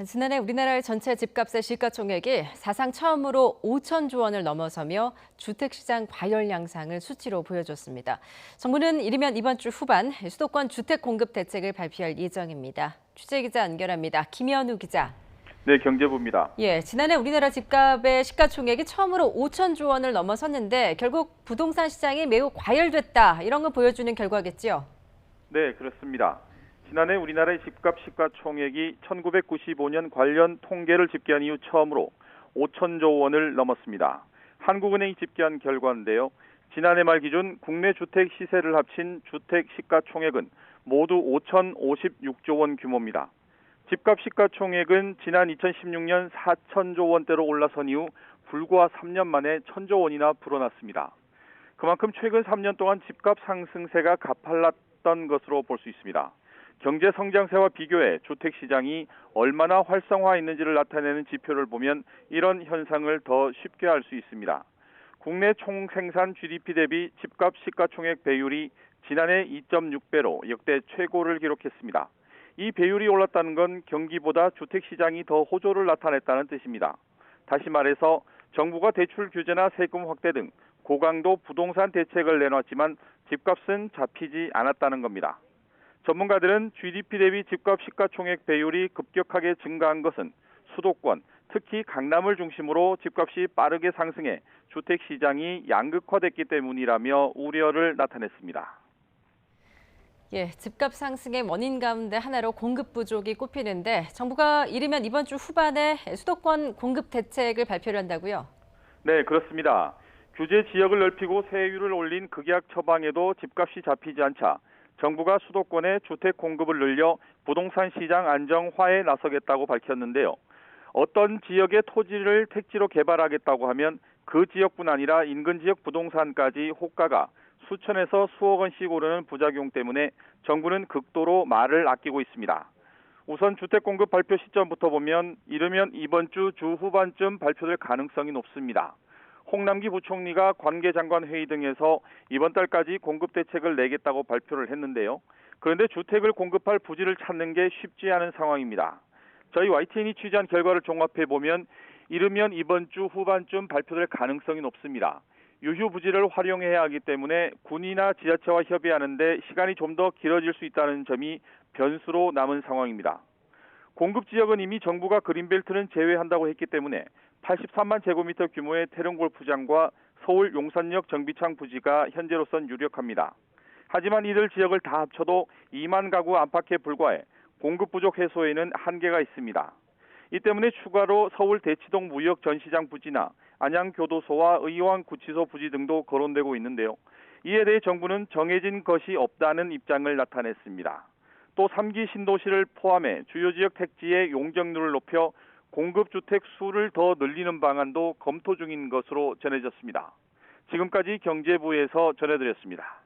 지난해 우리나라의 전체 집값의 시가총액이 사상 처음으로 5천조 원을 넘어서며 주택시장 과열 양상을 수치로 보여줬습니다. 정부는 이르면 이번 주 후반 수도권 주택 공급 대책을 발표할 예정입니다. 취재기자 연결합니다. 김현우 기자. 네, 경제부입니다. 지난해 우리나라 집값의 시가총액이 처음으로 5천조 원을 넘어섰는데 결국 부동산 시장이 매우 과열됐다, 이런 걸 보여주는 결과겠죠? 네, 그렇습니다. 지난해 우리나라의 집값 시가총액이 1995년 관련 통계를 집계한 이후 처음으로 5천조 원을 넘었습니다. 한국은행이 집계한 결과인데요. 지난해 말 기준 국내 주택 시세를 합친 주택 시가총액은 모두 5,056조 원 규모입니다. 집값 시가총액은 지난 2016년 4천조 원대로 올라선 이후 불과 3년 만에 1,000조 원이나 불어났습니다. 그만큼 최근 3년 동안 집값 상승세가 가팔랐던 것으로 볼 수 있습니다. 경제 성장세와 비교해 주택 시장이 얼마나 활성화했는지를 나타내는 지표를 보면 이런 현상을 더 쉽게 알 수 있습니다. 국내 총생산 GDP 대비 집값 시가총액 배율이 지난해 2.6배로 역대 최고를 기록했습니다. 이 배율이 올랐다는 건 경기보다 주택 시장이 더 호조를 나타냈다는 뜻입니다. 다시 말해서 정부가 대출 규제나 세금 확대 등 고강도 부동산 대책을 내놨지만 집값은 잡히지 않았다는 겁니다. 전문가들은 GDP 대비 집값 시가총액 배율이 급격하게 증가한 것은 수도권, 특히 강남을 중심으로 집값이 빠르게 상승해 주택 시장이 양극화됐기 때문이라며 우려를 나타냈습니다. 집값 상승의 원인 가운데 하나로 공급 부족이 꼽히는데 정부가 이르면 이번 주 후반에 수도권 공급 대책을 발표를 한다고요? 네, 그렇습니다. 규제 지역을 넓히고 세율을 올린 극약 처방에도 집값이 잡히지 않자 정부가 수도권에 주택 공급을 늘려 부동산 시장 안정화에 나서겠다고 밝혔는데요. 어떤 지역의 토지를 택지로 개발하겠다고 하면 그 지역뿐 아니라 인근 지역 부동산까지 호가가 수천에서 수억 원씩 오르는 부작용 때문에 정부는 극도로 말을 아끼고 있습니다. 우선 주택 공급 발표 시점부터 보면 이르면 이번 주 후반쯤 발표될 가능성이 높습니다. 홍남기 부총리가 관계장관 회의 등에서 이번 달까지 공급 대책을 내겠다고 발표를 했는데요. 그런데 주택을 공급할 부지를 찾는 게 쉽지 않은 상황입니다. 저희 YTN이 취재한 결과를 종합해 보면 이르면 이번 주 후반쯤 발표될 가능성이 높습니다. 유휴 부지를 활용해야 하기 때문에 군이나 지자체와 협의하는데 시간이 좀 더 길어질 수 있다는 점이 변수로 남은 상황입니다. 공급 지역은 이미 정부가 그린벨트는 제외한다고 했기 때문에 83만 제곱미터 규모의 태릉 골프장과 서울 용산역 정비창 부지가 현재로선 유력합니다. 하지만 이들 지역을 다 합쳐도 2만 가구 안팎에 불과해 공급 부족 해소에는 한계가 있습니다. 이 때문에 추가로 서울 대치동 무역 전시장 부지나 안양교도소와 의왕 구치소 부지 등도 거론되고 있는데요. 이에 대해 정부는 정해진 것이 없다는 입장을 나타냈습니다. 또 3기 신도시를 포함해 주요 지역 택지의 용적률을 높여 공급주택 수를 더 늘리는 방안도 검토 중인 것으로 전해졌습니다. 지금까지 경제부에서 전해드렸습니다.